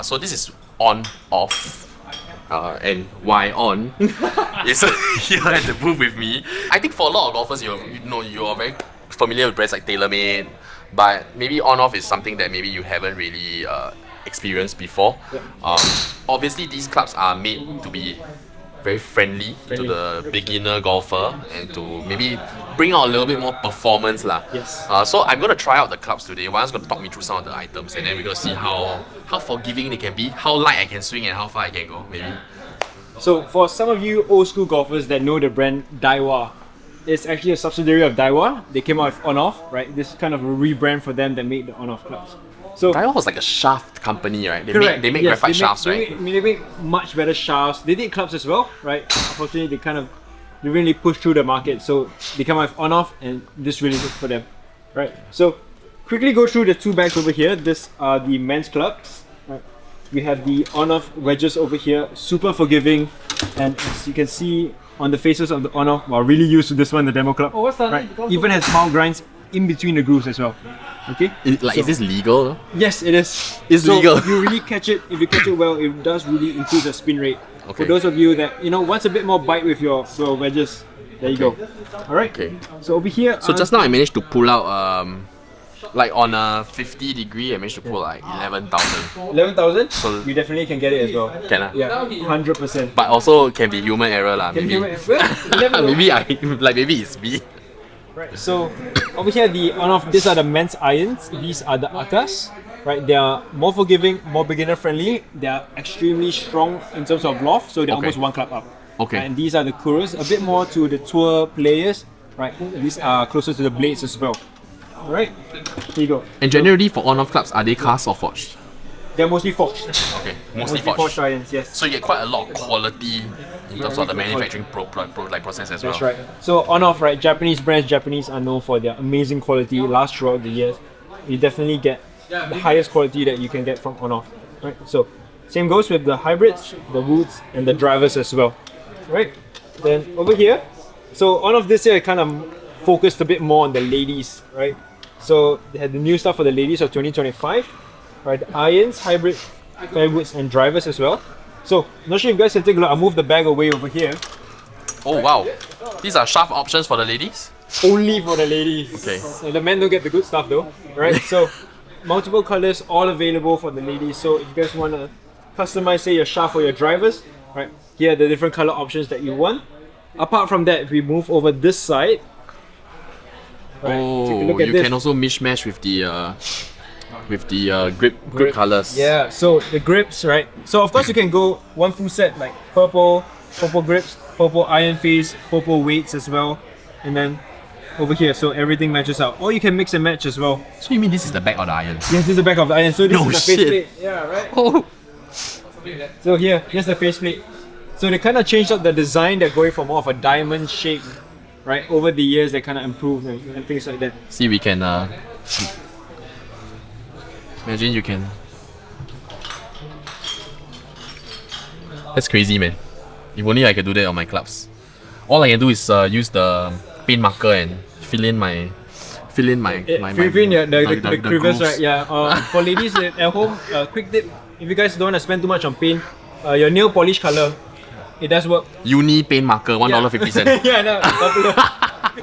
So this is on, off. And why on is here at the booth with me. I think for a lot of golfers, you know, you are very familiar with brands like TaylorMade, but maybe on-off is something that maybe you haven't really experienced before. Obviously, these clubs are made to be very friendly to the beginner golfer and to maybe bring out a little bit more performance lah. Yes. So I'm gonna try out the clubs today. One's gonna talk me through some of the items, and then we're gonna see how forgiving they can be, how light I can swing, and how far I can go. Maybe. So for some of you old school golfers that know the brand Daiwa, it's actually a subsidiary of Daiwa. They came out with Onoff, right? This is kind of a rebrand for them that made the Onoff clubs. So Daiwa was like a shaft company, right? They make Yes, graphite shafts, right? They make much better shafts. They did clubs as well, right? Unfortunately, they really pushed through the market, so they come out with On-Off, and this really good for them, right? So quickly go through the two bags over here. These are the men's clubs. Right? We have the On-Off wedges over here, super forgiving, and as you can see on the faces of the On-Off, well, really used to this one, the demo club. Oh, what's that? Right? Even has small grinds in between the grooves as well. Okay. Is this legal? Yes, it is. It's so legal. If you really catch it, if you catch it well, it does really increase the spin rate. Okay. For those of you that wants a bit more bite with your wedges, there you go. All right. Okay. So over here. So just now I managed to pull out like on a 50 degree, I managed to pull like 11,000. 11,000. So You definitely can get it as well. can I? Yeah, 100%. But also can be human error lah. Can Maybe. you never know. maybe it's me. Right. So over here, the on-off. These are the men's irons. These are the Akas. Right. They are more forgiving, more beginner friendly. They are extremely strong in terms of loft, so they're almost one club up. Okay. And these are the Kuros, a bit more to the tour players. Right. These are closer to the blades as well. Alright. Here you go. And generally for on-off clubs, are they cast or forged? They're mostly forged. Okay, mostly forged. Forged irons, yes. So you get quite a lot of quality in terms of the manufacturing process as well. That's right. So on-off, right? Japanese are known for their amazing quality last throughout the years. You definitely get the highest quality that you can get from on-off. Right. So same goes with the hybrids, the woods, and the drivers as well. Right. Then over here, so on-off this year kind of focused a bit more on the ladies, right? So they had the new stuff for the ladies of 2025, right? The irons, hybrid, fairwoods, and drivers as well. So not sure if you guys can take a look. I'll move the bag away over here. Oh wow, these are shaft options for the ladies? Only for the ladies. Okay. So the men don't get the good stuff though, right? So multiple colors, all available for the ladies. So if you guys want to customize, say, your shaft or your drivers, right? Here are the different color options that you want. Apart from that, if we move over this side, right, Oh, look at you this. can also mishmash with the grip colors. Yeah, so the grips, right? So of course you can go one full set, like purple grips, purple iron face, purple weights as well, and then over here, so everything matches out. Or you can mix and match as well. So you mean this is the back of the iron? Yes, this is the back of the iron. So this No is the shit. faceplate. Yeah, right. Oh. So here's the faceplate. So they kind of changed up the design. They're going for more of a diamond shape, right? Over the years, they kind of improved and things like that. See, we can imagine you can. That's crazy, man. If only I could do that on my clubs. All I can do is use the paint marker and fill in the crevice, grooves. right? Yeah. For ladies at home, quick tip: if you guys don't want to spend too much on paint, your nail polish color, it does work. Uni paint marker, $1.50. Yeah, no, popular.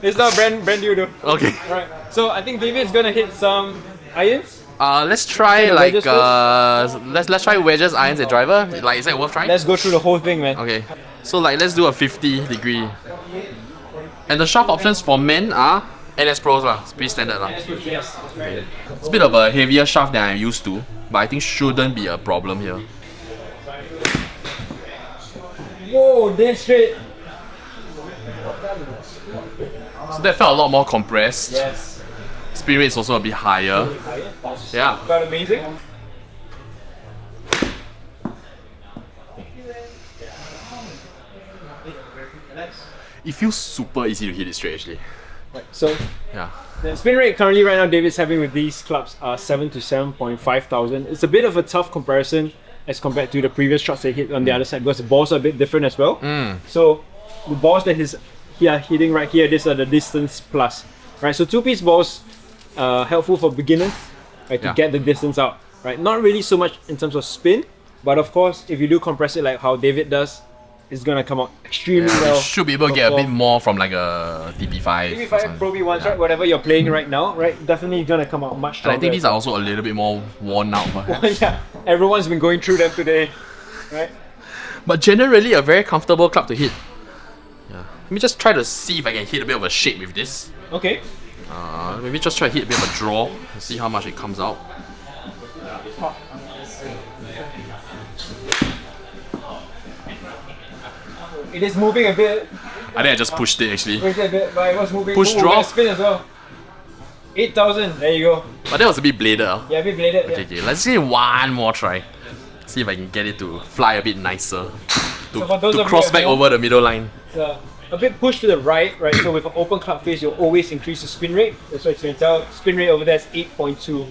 It's not brand new though. Okay. Right. So I think David's gonna hit some irons. Let's try the like wedges let's try wedges, irons, and driver. Like, is that worth trying? Let's go through the whole thing, man. Okay. So like let's do a 50 degree. And the shaft options for men are NS Pros lah. It's pretty standard lah. Yes. It's a bit of a heavier shaft than I'm used to, but I think shouldn't be a problem here. Whoa, dead straight. So that felt a lot more compressed. Yes. Spin rate is also a bit higher. Yeah. Felt amazing. It feels super easy to hit it straight actually. Right. So Yeah. the spin rate currently right now David's having with these clubs are 7 to 7.5 thousand. It's a bit of a tough comparison as compared to the previous shots they hit on the other side because the balls are a bit different as well. So the balls that he's hitting right here, these are the distance plus. Right. So two-piece balls helpful for beginners, right, to Yeah. get the distance out. right? Not really so much in terms of spin, but of course, if you do compress it like how David does, it's gonna come out extremely well. You should be able to get a bit more from like a DP5. DP5 Pro V1s, right? Whatever you're playing right now, right? Definitely gonna come out much stronger. And I think these are also a little bit more worn out, perhaps. Yeah, everyone's been going through them today, right? But generally, a very comfortable club to hit. Yeah. Let me just try to see if I can hit a bit of a shape with this. Okay. Maybe just try to hit a bit of a draw and see how much it comes out. It is moving a bit. I think I just pushed it actually. Pushed a bit, but it was moving. Push draw. Spin as well. 8,000. There you go. But that was a bit bladed. Yeah, a bit bladed. Okay, okay. Let's see one more try. See if I can get it to fly a bit nicer. To cross back over the middle line. A bit push to the right, right? So with an open club face, you'll always increase the spin rate. That's why you can tell spin rate over there is 8.2.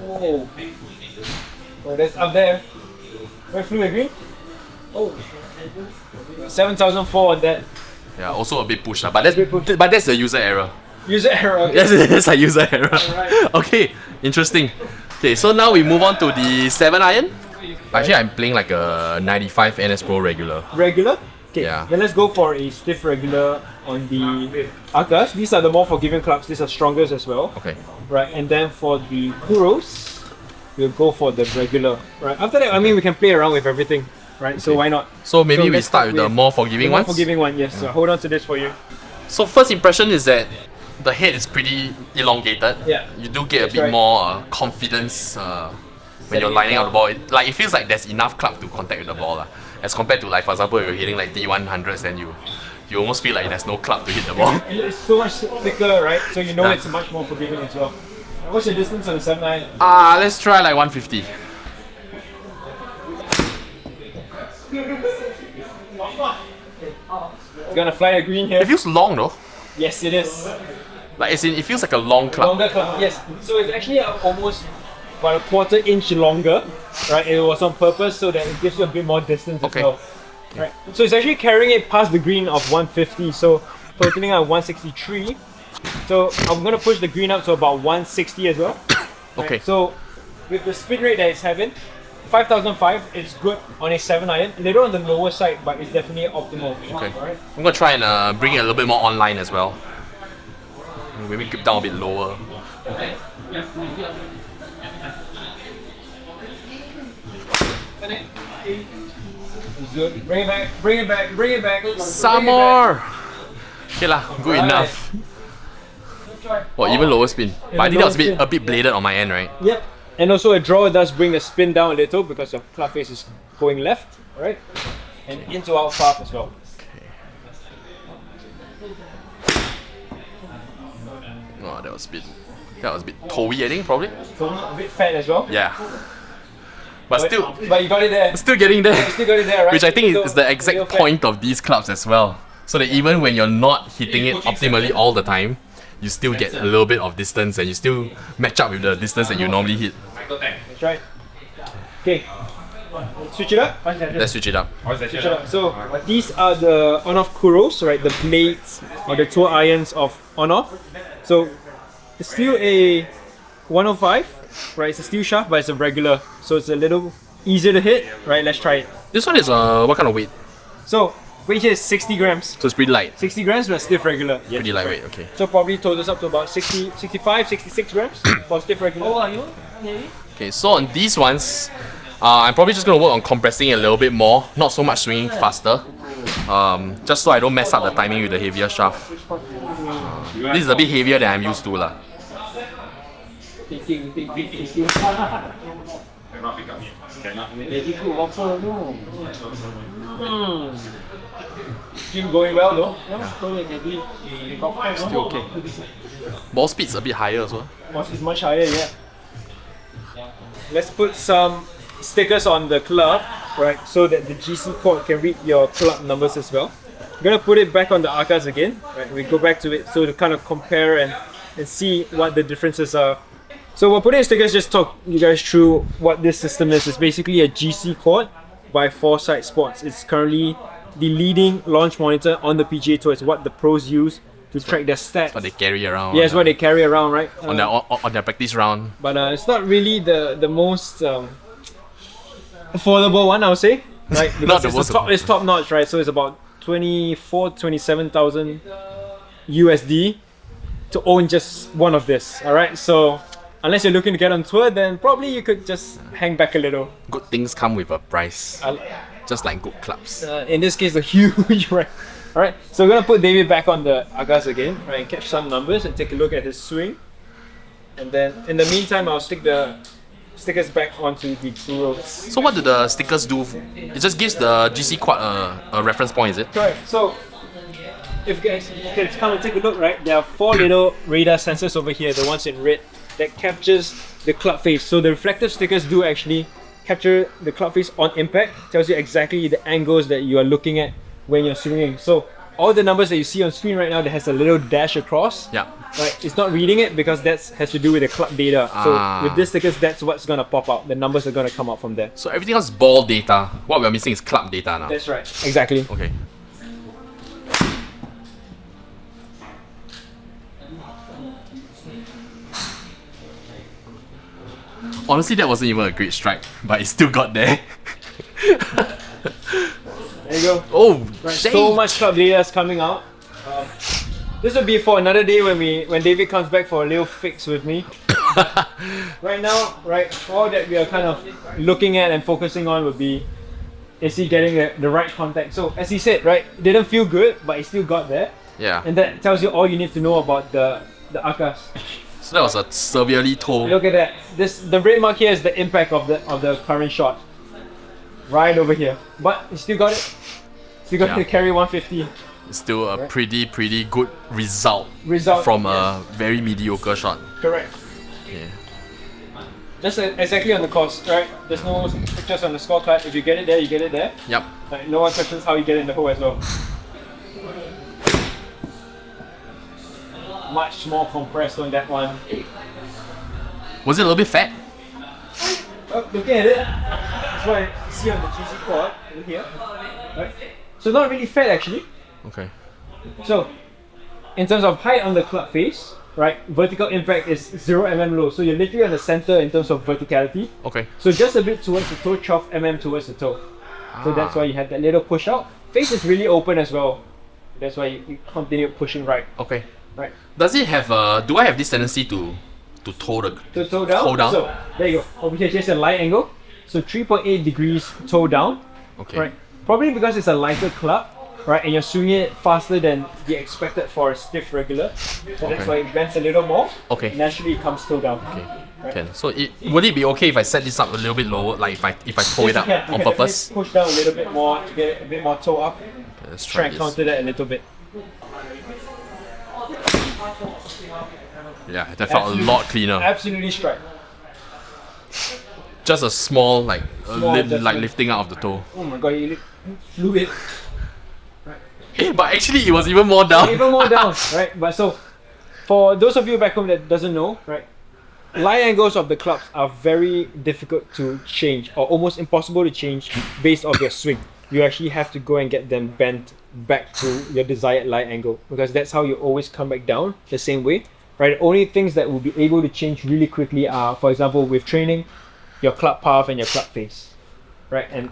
Oh. Oh, that's up there. Right through the green? Oh. 7,004 on that. Yeah, also a bit pushed, but that's the user error. User error. Okay. That's a user error. Right. Okay, interesting. Okay, so now we move on to the 7 iron. Actually, I'm playing like a 95 NS Pro regular. Regular? Okay, Yeah. then let's go for a stiff regular on the Akas. These are the more forgiving clubs. These are strongest as well. Okay. Right, and then for the Kuros, we'll go for the regular. Right, after that, I mean, we can play around with everything. Right, so why not? So maybe we let's start with the more forgiving ones? More forgiving one, yes. So hold on to this for you. So first impression is that the head is pretty elongated. Yeah. You do get a That's bit right. more confidence when you're lining up the ball. Like it feels like there's enough club to contact with the ball. As compared to like, for example, if you're hitting like D100s, then you almost feel like there's no club to hit the ball. It's so much thicker, right? So you know Yeah. it's much more forgiving as well. What's your distance on the 7 iron? Let's try like 150. It's gonna fly a green here. It feels long though. Yes, it is. Like as in, it feels like a long club. Longer club, yes. So it's actually almost about a quarter-inch longer, right? It was on purpose so that it gives you a bit more distance Okay. as well. Right. So it's actually carrying it past the green of 150, so totaling at 163. So I'm gonna push the green up to about 160 as well. Right? Okay. So with the spin rate that it's having, 5,005 is good on a 7 iron. A little on the lower side, but it's definitely optimal. Okay. Alright. I'm gonna try and bring it a little bit more online as well. Maybe keep down a bit lower. It's good. Bring it back, bring it back, bring it back. Some Bring it back. more! Okay lah, good Alright. enough. Well, even lower spin. But I think that was a bit bladed on my end, right? Yep. And also a draw does bring the spin down a little because your club face is going left, right? And into our path as well. Oh, that was a bit toey, I think, probably. So a bit fat as well. Yeah. But still, But you got it there. still getting there. You still got it there, right? Which I think So, is the real exact fat. point of these clubs as well. So that even when you're not hitting it optimally all the time, you still get a little bit of distance and you still match up with the distance that you normally hit. That's right. Okay. Switch it up. Let's switch it up. Switch it up. So these are the Onoff Kuros, right? The blades or the tour irons of Onoff. So it's still a 105, right? It's a steel shaft, but it's a regular, so it's a little easier to hit, right? Let's try it. This one is what kind of weight? So weight here is 60 grams. So it's pretty light. 60 grams, but stiff regular. Yes. Pretty lightweight, okay. So probably totals up to about 60, 65, 66 grams for stiff regular. Oh, are you? Okay, so on these ones, I'm probably just going to work on compressing it a little bit more, not so much swinging faster, just so I don't mess up the timing with the heavier shaft. This is a bit heavier than I'm used to lah. Still going well though. Still okay. Ball speed's a bit higher as well. It's much higher, yeah. Let's put some stickers on the club, right, so that the GC cord can read your club numbers as well. I'm gonna put it back on the Akas again, right? We go back to it so to kind of compare and see what the differences are. So we're putting stickers, just talk you guys through what this system is. It's basically a GC cord by Foresight Sports. It's currently the leading launch monitor on the PGA Tour. It's what the pros use to track their stats. What they carry around. Yeah, it's what they carry around, right? On their practice round. But it's not really the most affordable one, I would say. Right? Not Because the most it's top notch, right? So it's about 27,000 USD to own just one of this. Alright, so unless you're looking to get on tour, then probably you could just hang back a little. Good things come with a price. Just like good clubs. In this case, a huge right. Alright, so we're gonna put David back on the Agas again, right, and catch some numbers and take a look at his swing. And then in the meantime, I'll stick the stickers back onto the Kuro. So what do the stickers do? It just gives the GC quad a reference point, is it? Correct. So if you guys can come and take a look, right, there are 4 little radar sensors over here, the ones in red, that captures the club face. So the reflective stickers do actually capture the club face on impact, tells you exactly the angles that you are looking at when you're swinging. So all the numbers that you see on screen right now that has a little dash across, Yeah. right, it's not reading it because that has to do with the club data. So with these stickers, that's what's gonna pop out. The numbers are gonna come out from there. So everything else is ball data. What we're missing is club data now. That's right. Exactly. Okay. Honestly, that wasn't even a great strike, but it still got there. There you go. Oh, Right, shame. so much club data is coming out. This will be for another day when David comes back for a little fix with me. Right now, right, all that we are kind of looking at and focusing on would be, is he getting the right contact? So as he said, right, it didn't feel good, but he still got there. Yeah. And that tells you all you need to know about the Akas. So that was a severely toe. Look at that. The red mark here is the impact of the current shot. Right over here. But he still got it. Still got Yeah. to carry 150. It's still a pretty good result from a very mediocre shot. Correct. Yeah. Just exactly on the course, right? There's no pictures on the scorecard. If you get it there, you get it there. Yep. Like, no one questions how you get it in the hole as well. Much more compressed on that one. Was it a little bit fat? Oh, looking at it, that's what you see on the GC quad over here. Right? So not really fat actually. Okay. So in terms of height on the club face, right, vertical impact is 0 mm low. So you're literally on the center in terms of verticality. Okay. So just a bit towards the toe, 12 mm towards the toe. So that's why you had that little push out. Face is really open as well. That's why you continue pushing right. Okay. Right. Does it have do I have this tendency to toe the To toe down. Toe down. So there you go. Over here, just a light angle. So 3.8 degrees toe down. Okay. Right. Probably because it's a lighter club, right, and you're swinging it faster than the expected for a stiff regular. So that's why it bends a little more. Okay. Naturally, it comes toe down. Okay. Right. Can. So would it be okay if I set this up a little bit lower, like if I toe it up Yes, you on can purpose? definitely push down a little bit more to get a bit more toe up. Okay, let's Try try and this. counter that a little bit. Yeah, that felt a lot cleaner. Absolutely strike. Just a small like Small like adjustment. lifting out of the toe. Oh my god, you flew it But actually, it was even more down. even more down, right? But so, for those of you back home that doesn't know, right, lie angles of the clubs are very difficult to change or almost impossible to change based off your swing. You actually have to go and get them bent back to your desired lie angle because that's how you always come back down the same way, right? The only things that will be able to change really quickly are, for example, with training, your club path and your club face, right? And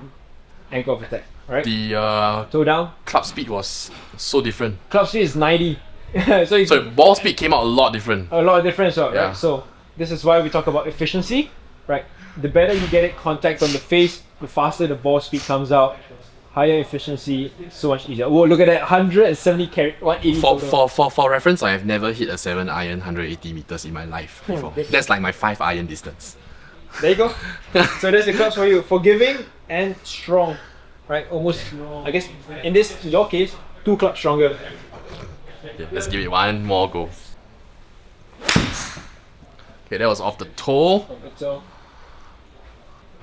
angle of attack, right? The Toe down. club speed was so different. Club speed is 90. so you So ball speed came out a lot different. a lot of difference, Yeah. right? So this is why we talk about efficiency, right? The better you get it contact on the face, the faster the ball speed comes out. Higher efficiency, so much easier. Whoa, look at that, 170 carry, 180 total. For reference, I have never hit a 7 iron 180 meters in my life before. That's like my 5 iron distance. There you go. So that's the clubs for you. Forgiving and strong, right? Almost, I guess, in your case, 2 clubs stronger. Yeah, let's give it one more go. Okay, that was off the toe.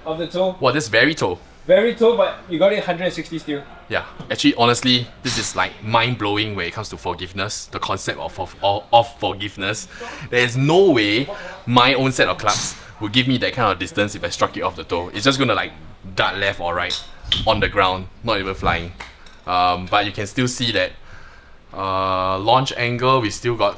Of the toe. Wow, this very toe. Very toe, but you got it 160 still. Yeah, actually, honestly, this is like mind-blowing when it comes to forgiveness, the concept of forgiveness. There is no way my own set of clubs would give me that kind of distance if I struck it off the toe. It's just gonna like dart left or right on the ground, not even flying. But you can still see that Launch angle, we still got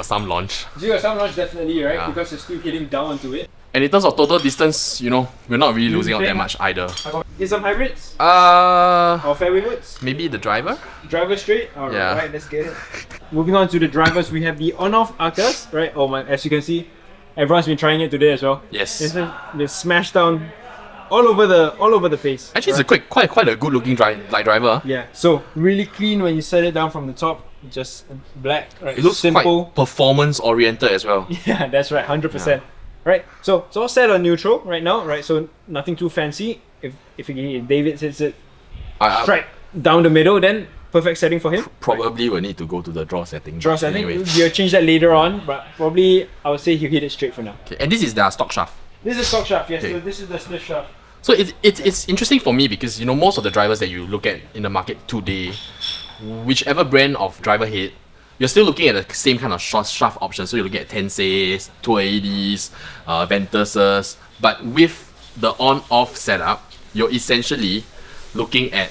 some launch. So you got some launch definitely, right? Yeah. Because you're still hitting down onto it. And in terms of total distance, you know, we're not really losing out that think- much either. Get some hybrids Uh, or fairway woods. maybe the driver? Driver straight. Alright, Yeah. let's get it. Moving on to the drivers, we have the Onoff Arcas, right? Oh my, as you can see, everyone's been trying it today as well. Yes. It's been smashed down all over the face. Actually, it's a quite a good looking driver. Yeah, so really clean when you set it down from the top, just black, right? It looks simple. quite performance oriented as well. Yeah, that's right, 100%. Right, so it's all set on neutral right now, right? So nothing too fancy. If David hits it I straight down the middle, then perfect setting for him. probably will need to go to the draw setting. Draw setting, Anyway. we'll change that later on, but probably I would say he'll hit it straight for now. Okay, and this is their stock shaft. This is stock shaft, yes. Okay. So this is the split shaft. So it's interesting for me because you know most of the drivers that you look at in the market today, whichever brand of driver head, you're still looking at the same kind of shaft options. So you're looking at Tenseis, 280s, Ventuses, but with the on-off setup, you're essentially looking at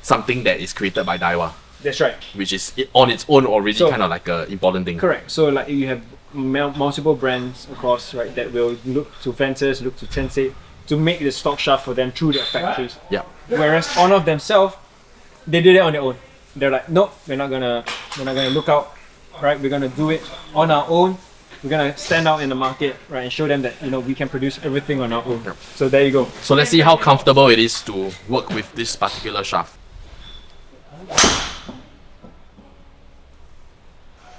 something that is created by Daiwa, That's right. which is on its own already So- kind of like an important thing. Correct. So like you have multiple brands across, right, that will look to Ventus, look to Tensei to make the stock shaft for them through their factories. Yeah. Whereas Onoff themselves, they did it on their own. They're like, nope, we're not gonna look out, right? We're gonna do it on our own. We're gonna stand out in the market, right, and show them that we can produce everything on our own. Yep. So there you go. So let's see how comfortable it is to work with this particular shaft.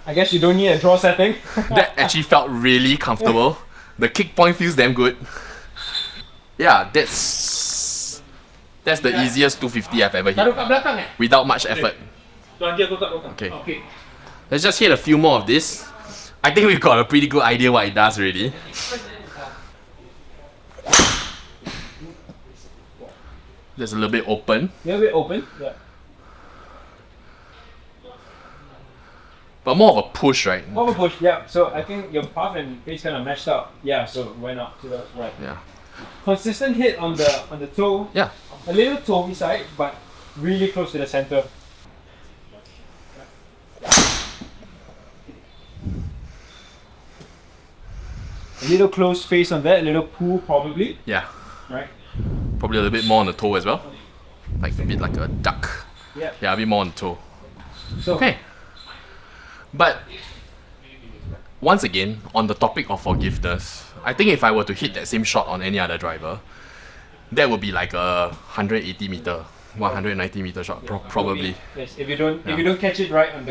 I guess you don't need a draw setting. That actually felt really comfortable. The kick point feels damn good. Yeah, that's the easiest 250 I've ever hit without much effort. Okay. Let's just hit a few more of this. I think we've got a pretty good idea what it does already. There's a little bit open, A little bit open. Yeah. but more of a push, right? More of a push, yeah. So I think your path and face kind of matched up. Yeah, so it went up to the right. Yeah. Consistent hit on the toe. Yeah. A little toey side, but really close to the center. A little close face on that, a little pull probably, Yeah. right? Probably a little bit more on the toe as well. Like a bit like a duck. Yeah. Yeah, a bit more on the toe. So Okay. But once again, on the topic of forgiveness, I think if I were to hit that same shot on any other driver, that would be like a 180 meter, 190 meter shot, probably. yes, if you don't catch it right on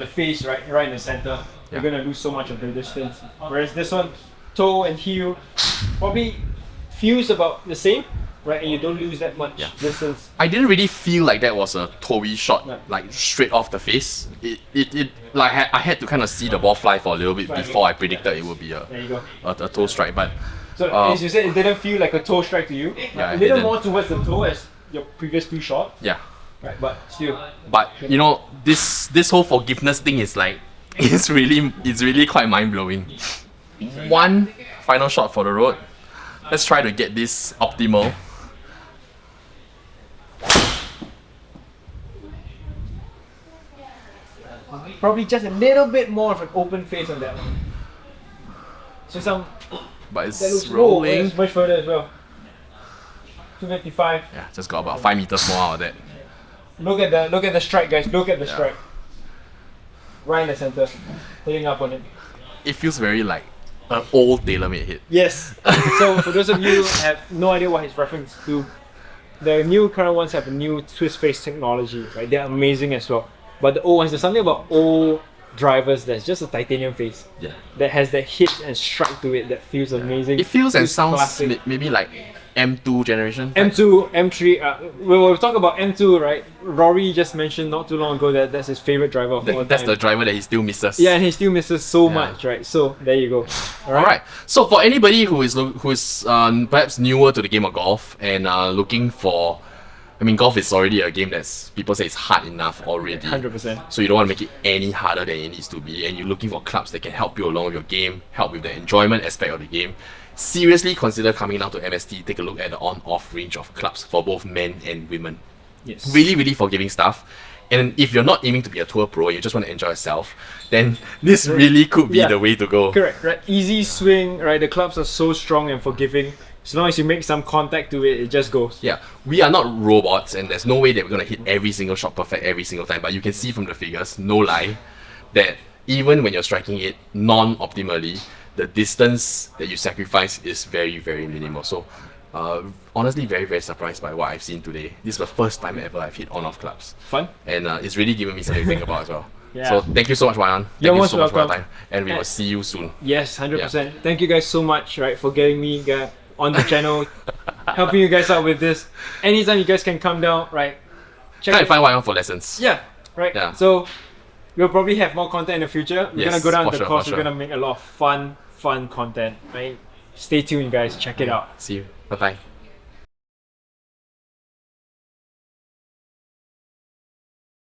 the face, right in the center, you're Yeah. gonna lose so much of the distance. Whereas this one, toe and heel, probably feels about the same, right? And you don't lose that much Yeah. distance. I didn't really feel like that was a toey shot, No. like straight off the face. It like I had to kind of see the ball fly for a little bit before I predicted it would be There you go. a toe strike. But So as you said, it didn't feel like a toe strike to you. Yeah, a it little didn't. more towards the toe as your previous two shots, yeah, right? But still, but you know this whole forgiveness thing is like it's really quite mind blowing. One final shot for the road. Let's try to get this optimal. probably just a little bit more of an open face on that one. So some But that it's looks rolling. it's much further as well. 255. Yeah, just got about 5 meters more out of that. Look at the strike, guys. Look at the strike. Right in the center, hitting up on it. It feels very like an old tailor-made hit. Yes. So for those of you who have no idea what he's referring to, the new current ones have a new twist face technology, right? They're amazing as well. But the old ones, there's something about old drivers that's just a titanium face Yeah. that has that hit and strike to it that feels amazing. It feels and Feels sounds classic. maybe like M2 generation. M2, M3, we'll talk about M2, right? Rory just mentioned not too long ago that that's his favorite driver of all That's time. the driver that he still misses. Yeah, and he still misses so Yeah. much, right? So there you go. Alright, so for anybody who is perhaps newer to the game of golf and looking for, I mean, golf is already a game that's people say it's hard enough already. 100%. So you don't want to make it any harder than it needs to be, and you're looking for clubs that can help you along with your game, help with the enjoyment aspect of the game. Seriously consider coming down to MST. Take a look at the on-off range of clubs for both men and women. Yes. Really, really forgiving stuff. And if you're not aiming to be a tour pro, you just want to enjoy yourself, then this really could be Yeah. the way to go. Correct, right? Easy swing, right? The clubs are so strong and forgiving. As long as you make some contact to it, it just goes. Yeah, we are not robots, and there's no way that we're gonna hit every single shot perfect every single time. But you can see from the figures, no lie, that even when you're striking it non-optimally, the distance that you sacrifice is very, very minimal. So, honestly, very, very surprised by what I've seen today. This is the first time ever I've hit on-off clubs. Fun. And it's really given me something to think about as well. Yeah. So thank you so much, Wayan. You're Thank you most so much for your welcome. time. And we will see you soon. Yes, 100%. Thank you guys so much, right, for getting me on the channel, helping you guys out with this. Anytime you guys can come down, right? Try and find Wayan for lessons. Yeah, right. Yeah. So we'll probably have more content in the future. We're Yes, gonna go down for the sure, course. for We're sure. gonna make a lot of fun content, right? Stay tuned, guys. Check it out. See you. Bye bye.